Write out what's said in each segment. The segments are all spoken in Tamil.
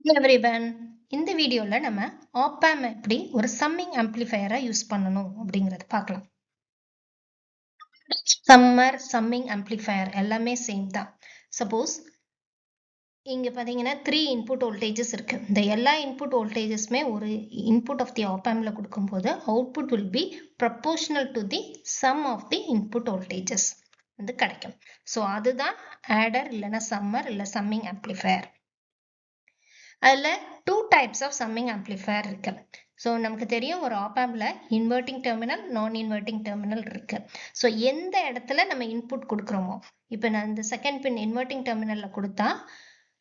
Hello everyone. இந்த வீடியோல நம்ம op-amp எப்படி ஒரு சம்மிங் ஆம்ப்ளிஃபையரா யூஸ் பண்ணணும் அப்படிங்கறது பார்க்கலாம். சம்மர், சம்மிங் ஆம்ப்ளிஃபையர் எல்லாமே சேம் தான். சப்போஸ் இங்க பாத்தீங்கன்னா 3 இன்புட் வோல்டேஜஸ் இருக்கு. இந்த எல்லா இன்புட் வோல்டேஜஸ்மே ஒரு இன்புட் ஆஃப் தி op-ampல கொடுக்கும்போது output will be proportional to the sum of the input voltages வந்து கிடைக்கும். ஸோ அதுதான் ஆடர் இல்லைன்னா சம்மர் இல்லை சம்மிங் ஆம்ப்ளிஃபையர். அதில் 2 types of summing amplifier இருக்கு. ஸோ நமக்கு தெரியும் ஒரு op-ampல இன்வெர்ட்டிங் டெர்மினல் நான் இன்வெர்ட்டிங் டெர்மினல் இருக்கு. ஸோ எந்த இடத்துல நம்ம இன்புட் கொடுக்குறோமோ இப்போ நான் இந்த செகண்ட் பின் இன்வெர்ட்டிங் டெர்மினல்ல கொடுத்தா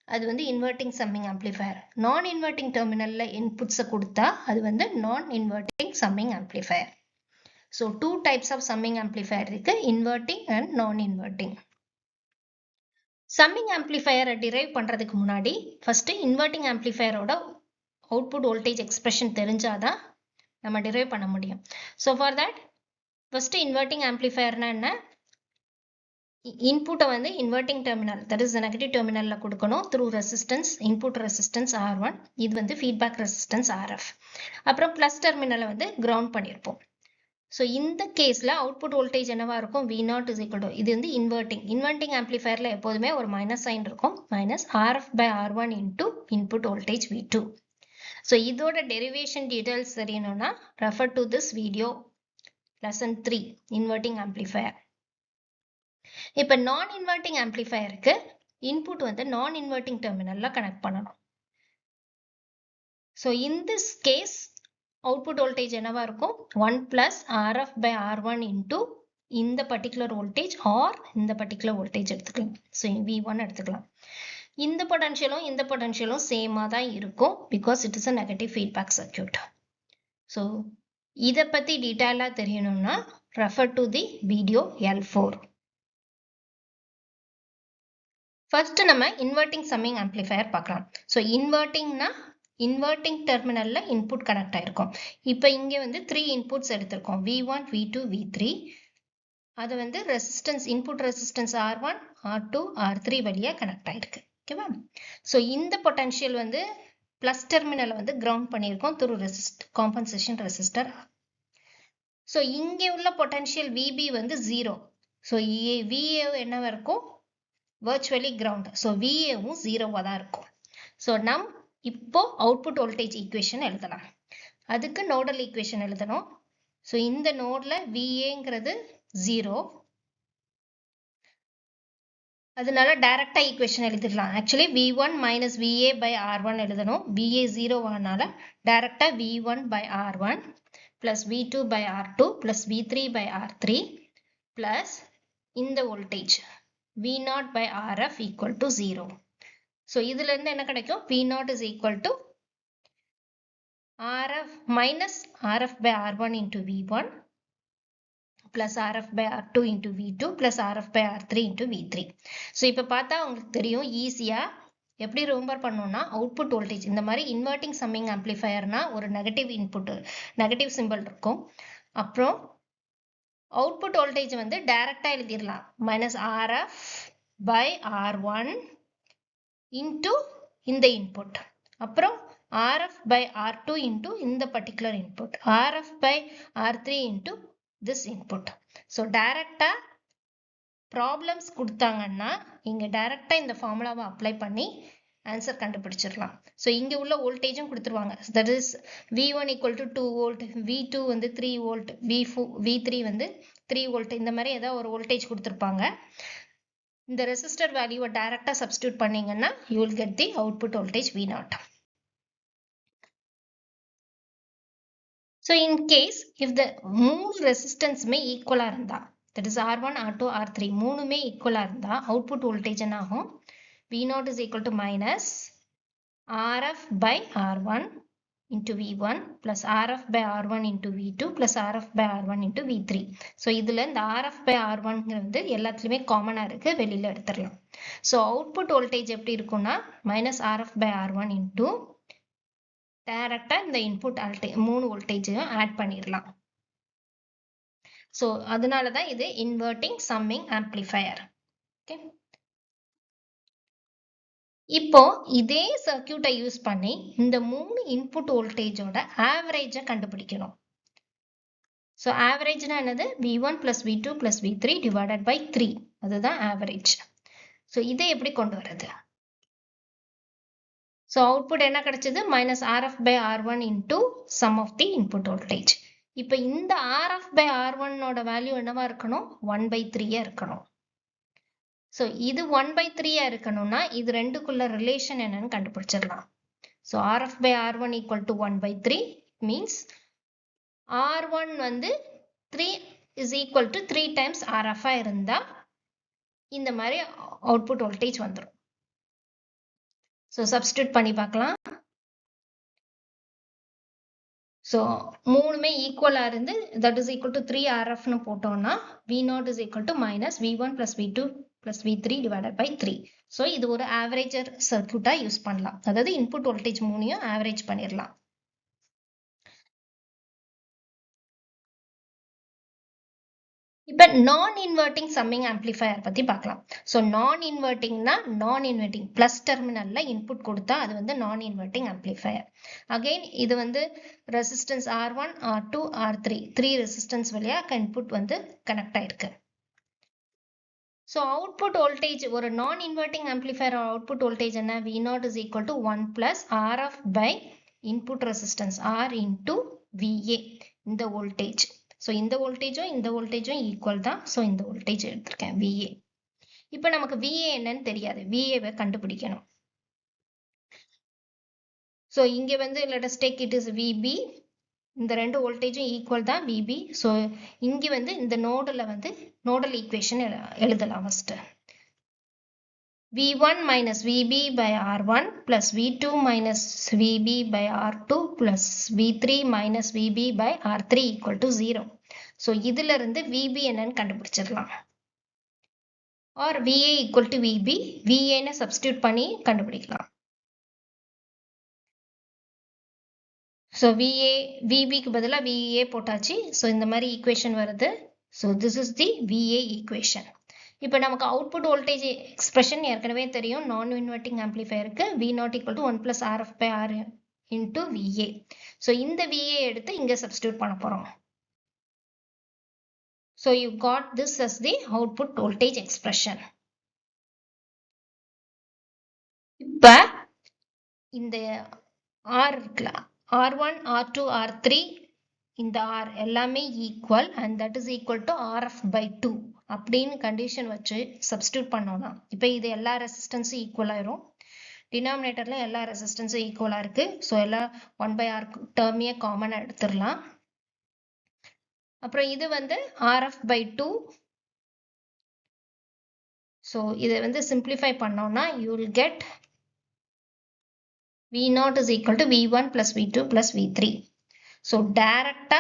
அது வந்து inverting summing amplifier. Non inverting டெர்மினல்ல இன்புட்ஸை கொடுத்தா அது வந்து நான் inverting summing amplifier. So 2 types of summing amplifier இருக்கு, inverting and non inverting. Summing ஆம்ப்ளிஃபையரை டிரைவ் பண்றதுக்கு முன்னாடி ஃபர்ஸ்ட் இன்வெர்ட்டிங் ஆம்ப்ளிஃபையரோட அவுட்புட் வோல்டேஜ் எக்ஸ்பிரஷன் தெரிஞ்சாதான் நம்ம டிரைவ் பண்ண முடியும். So for that first inverting ஆம்ப்ளிஃபையர்னா என்ன, இன்புட்டை வந்து inverting terminal that is negative டெர்மினல்ல கொடுக்கணும் through resistance, input resistance R1, இது வந்து ஃபீட்பேக் ரெசிஸ்டன்ஸ் RF. அப்புறம் பிளஸ் டெர்மினலை வந்து கிரவுண்ட் பண்ணியிருப்போம். ஸோ இந்த கேஸில் அவுட்புட் வோல்டேஜ் என்னவா இருக்கும், V0 இஸ் ஈக்குவல் டு, இது வந்து இன்வெர்ட்டிங் ஆம்ப்ளிஃபையரில் எப்போதுமே ஒரு மைனஸ் சைன் இருக்கும், minus RF by R1 into input voltage V2. So இதோட டெரிவேஷன் டீடைல்ஸ் தெரியணும்னா refer to this video lesson 3 inverting amplifier. இப்போ நான் இன்வெர்ட்டிங் ஆம்ப்ளிஃபையருக்கு இன்புட் வந்து நான் இன்வெர்ட்டிங் டெர்மினல்ல கனெக்ட் பண்ணணும். So in this case output voltage என்னவா இருக்கும், 1 plus RF by R1 into இந்த பர்டிகுலர் வோல்டேஜ் ஆர் இந்த பர்டிகுலர் வோல்டேஜ் எடுத்துக்கலாம். ஸோ V1 எடுத்துக்கலாம். இந்த பொட்டன்ஷியலும் சேமாக தான் இருக்கும் because it is a negative feedback circuit. So இதை பற்றி டீட்டெயிலாக தெரியணும்னா refer to the video L4. First நம்ம இன்வெர்ட்டிங் சம்மிங் ஆம்ப்ளிஃபையர் பார்க்கலாம். ஸோ இன்வெர்ட்டிங்னா இன்வெர்ட்டிங் டெர்மினல்ல இன்புட் கனெக்ட் ஆயிருக்கும். இப்போ இங்கே வந்து 3 இன்புட்ஸ் எடுத்திருக்கோம், V1, V2, V3. அது வந்து resistance, input resistance R1, R2, R3 வழியா கனெக்ட் ஆயிருக்கு. ஓகேவா? ஸோ இந்த பொட்டன்ஷியல் வந்து பிளஸ் டெர்மினலை வந்து கிரவுண்ட் பண்ணியிருக்கோம் த்ரூ காம்பன்சேஷன் ரெசிஸ்டர். ஸோ இங்கே உள்ள பொட்டன்ஷியல் VB வந்து 0. ஸோ VA என்னவா இருக்கும், virtually ground. ஸோ VAவும் 0வா தான் இருக்கும். ஸோ நம் இப்போ அவுட்புட் வோல்டேஜ் ஈக்குவேஷன் எழுதலாம். அதுக்கு நோடல் ஈக்குவேஷன் எழுதணும். ஸோ இந்த நோட்ல VAங்கிறது 0, அதனால டைரக்டா ஈக்குவேஷன் எழுதிடலாம். Actually V1 minus VA by R1 எழுதணும். VA 0 ஆனால டைரக்டா V1 by R1 plus V2 by R2 plus V3 by R3 plus இந்த voltage V0 by RF equal to 0. So இதுல இருந்து என்ன கிடைக்கும், V0 is equal to RF minus RF by R1 into V1 plus RF by R2 into V2 plus RF by R3 into V3. So இப்போ பார்த்தா உங்களுக்கு தெரியும் ஈஸியா எப்படி ரிமெம்பர் பண்ணணும்னா அவுட்புட் வோல்டேஜ் இந்த மாதிரி இன்வெர்ட்டிங் சம்மிங் ஆம்ப்ளிஃபையர்னா ஒரு நெகட்டிவ் இன்புட், நெகட்டிவ் சிம்பிள் இருக்கும். அப்புறம் அவுட்புட் வோல்டேஜ் வந்து டைரக்டா எழுதிடலாம், minus RF by R1 into இந்த இன்புட், அப்புறம் RF by R2 into இந்த particular input, RF by R3 into this input. So டைரக்டா ப்ராப்ளம்ஸ் கொடுத்தாங்கன்னா இங்க டைரக்டா இந்த ஃபார்முலாவை அப்ளை பண்ணி ஆன்சர் கண்டுபிடிச்சிடலாம். ஸோ இங்க உள்ள வோல்டேஜும் கொடுத்துருவாங்க. That is V1 equal to 2 volt, V2 வந்து 3 volt, V3 வந்து 3 volt, இந்த மாதிரி ஏதாவது ஒரு வோல்டேஜ் கொடுத்துருப்பாங்க. இந்த ரெசிஸ்டர் வேல்யூவை டைரக்டா சப்ஸ்டியூட் பண்ணீங்கன்னா you will get the output voltage V0. So in case if the மூணு ரெசிஸ்டன்ஸுமே ஈக்குவலா இருந்தா, that is R1, R2, R3 மூணுமே ஈக்குவலா இருந்தா அவுட்புட் வோல்டேஜ் என்ன ஆகும், V0 is equal to minus RF by R1 into V1 plus RF by R1 into V2 plus RF by R1 into V3. So இதுல இந்த RF by R1 வந்து எல்லாத்துலயுமே காமனா இருக்கு, வெளியில எடுத்துடலாம். ஸோ அவுட்புட் வோல்டேஜ் எப்படி இருக்கும்னா minus RF by R1 into டைரக்டா இந்த இன்புட் மூணு வோல்டேஜையும் ஆட் பண்ணிடலாம். ஸோ அதனால தான் இது இன்வெர்ட்டிங் சம்மிங் ஆம்ப்ளிஃபையர். ஓகே, இப்போ இதே சர்க்யூட்டை யூஸ் பண்ணி இந்த 3 இன்புட் வோல்டேஜோட ஆவரேஜை கண்டுபிடிக்கணும். ஸோ ஆவரேஜ்னா என்னது? V1 plus V2 plus V3 divided by 3. அதுதான் ஆவரேஜ். ஸோ இதை எப்படி கொண்டு வரது? ஸோ அவுட்புட் என்ன கிடைச்சது? minus RF by R1 into sum of the input voltage. இப்போ இந்த RF by R1 ஓட வேல்யூ என்னவா இருக்கணும்? 1 by 3 இருக்கணும். ஸோ இது 1 by 3 இருக்கணும்னா இது ரெண்டுக்குள்ள ரிலேஷன் என்னன்னு கண்டுபிடிச்சிடலாம். So RF by R1 equal to 1 by 3 means R1 வந்து 3 is equal to 3 times RF இருந்தா இந்த மாதிரி அவுட்புட் வோல்டேஜ் வந்துடும். ஸோ சப்ஸ்டியூட் பண்ணி பார்க்கலாம். ஸோ மூணுமே ஈக்குவலா இருந்து that is equal to 3 RFன்னு போட்டோம்னா V0 is equal to minus V1 plus V2 plus V3 divided by 3. So இது ஒரு ஆவரேஜர் சர்க்யூட்டா யூஸ் பண்ணலாம். அதாவது இன்புட் வோல்டேஜ் மூணையும் ஆவரேஜ் பண்ணிடலாம். இப்போ நான் இன்வெர்ட்டிங் சம்மிங் ஆம்பிளிஃபையர் பத்தி பார்க்கலாம். ஸோ நான் இன்வெர்ட்டிங்னா நான் இன்வெர்ட்டிங் பிளஸ் டெர்மினல்ல இன்புட் கொடுத்தா அது வந்து நான் இன்வெர்ட்டிங் ஆம்பிளிஃபையர். அகைன் இது வந்து resistance R1 R2 R3 3 resistance வழியா இன்புட் வந்து கனெக்ட் ஆயிருக்கு. ஸோ அவுட்புட் வோல்டேஜ் ஒரு நான் இன்வெர்ட்டிங் ஆம்பிளிஃபையர் அவுட்புட் வோல்டேஜ் என்ன? V0 is equal to 1 plus RF by input resistance R into VA இந்த வோல்டேஜ். ஸோ இந்த வோல்டேஜும் ஈக்குவல் தான். ஸோ இந்த வோல்டேஜ் எடுத்திருக்கேன் VA. இப்போ நமக்கு VA என்னன்னு தெரியாது. VA கண்டுபிடிக்கணும். ஸோ இங்கே வந்து let us take it is VB. இந்த ரெண்டு வோல்டேஜும் ஈக்குவல் தான் VB. ஸோ இங்கே வந்து இந்த நோடில் வந்து நோடல் ஈக்குவேஷன் எழுதலாம் first. V1 minus VB by R1 plus V2 minus VB by R2 plus V3 minus VB by R3 equal to 0. So இதில இருந்து VB என்னன்னு கண்டுபிடிச்சிடலாம். Or VA equal to VB, VA ன substitute பண்ணி கண்டுபிடிக்கலாம். So VB க்கு பதிலா VA போட்டாச்சு. So இந்த மாதிரி equation வருது. So this is the VA equation. இப்போ நமக்கு அவுட்புட் வோல்டேஜ் எக்ஸ்பிரஷன் ஏற்கனவே தெரியும். நான் inverting ஆம்பிளிஃபையருக்கு V0 equal to 1 plus RF by R into VA. So இந்த VA எடுத்து இங்கே சப்ஸ்டியூட் பண்ண போகிறோம். So you got this as the output voltage expression. இப்போ இந்த R இருக்குல்ல, R1 R2 R3 இந்த R எல்லாமே equal and that is equal to RF by 2 அப்படின்னு கண்டிஷன் வச்சு சப்ஸ்டியூட் பண்ணோம்னா இப்போ இது எல்லா ரெசிஸ்டன்ஸும் ஈக்குவல் ஆயிரும். டினாமினேட்டர்ல எல்லா ரெசிஸ்டன்ஸும் ஈக்குவலா இருக்கு. ஸோ எல்லாம் 1 by R டேர்மையே காமனாக எடுத்துடலாம். அப்புறம் இது வந்து RF by 2. ஸோ இதை வந்து சிம்பிளிஃபை பண்ணோம்னா you will get V0 is equal to V1 plus V2 plus V3. So டைரக்டா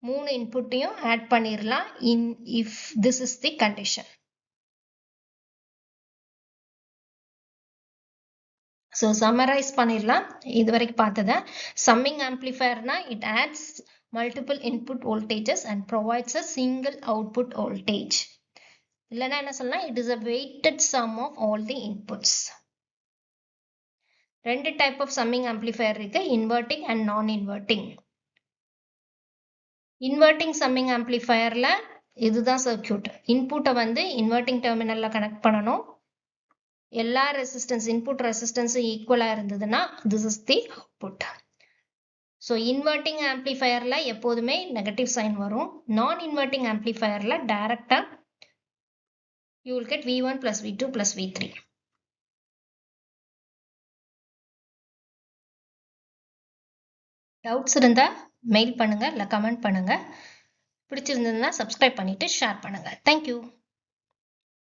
மூணு இன்புட்டையும் ஆட் பண்ணிடலாம் if this is the condition. So summarize பண்ணிடலாம் இது வரைக்கும் பார்த்ததை. சம்மிங் ஆம்பிளிஃபையர்னா it adds multiple input voltages and provides a single output voltage. இல்லைன்னா என்ன சொல்லலாம்? It is a weighted sum of all the inputs. ரெண்டு டைப் ஆஃப் சம்மிங் ஆம்பிளிஃபையர் இருக்கு, inverting and non inverting. Inverting summing ஆம்பிளிஃபையர்ல இதுதான் சர்க்யூட். இன்புட்டை வந்து இன்வெர்ட்டிங் டெர்மினல்ல கனெக்ட் பண்ணணும். எல்லா ரெசிஸ்டன்ஸ் இன்புட் ரெசிஸ்டன்ஸும் ஈக்குவலா இருந்ததுன்னா this is the output. So inverting ஆம்பிளிஃபையர்ல எப்போதுமே நெகட்டிவ் சைன் வரும். நான் இன்வெர்ட்டிங் ஆம்பிளிஃபையர்ல டைரக்டா you will get V1 plus V2 plus V3. Doubts இருந்தா மெயில் பண்ணுங்க, இல்லை கமெண்ட் பண்ணுங்க. பிடிச்சிருந்ததுன்னா சப்ஸ்கிரைப் பண்ணிட்டு ஷேர் பண்ணுங்க. தேங்க்யூ.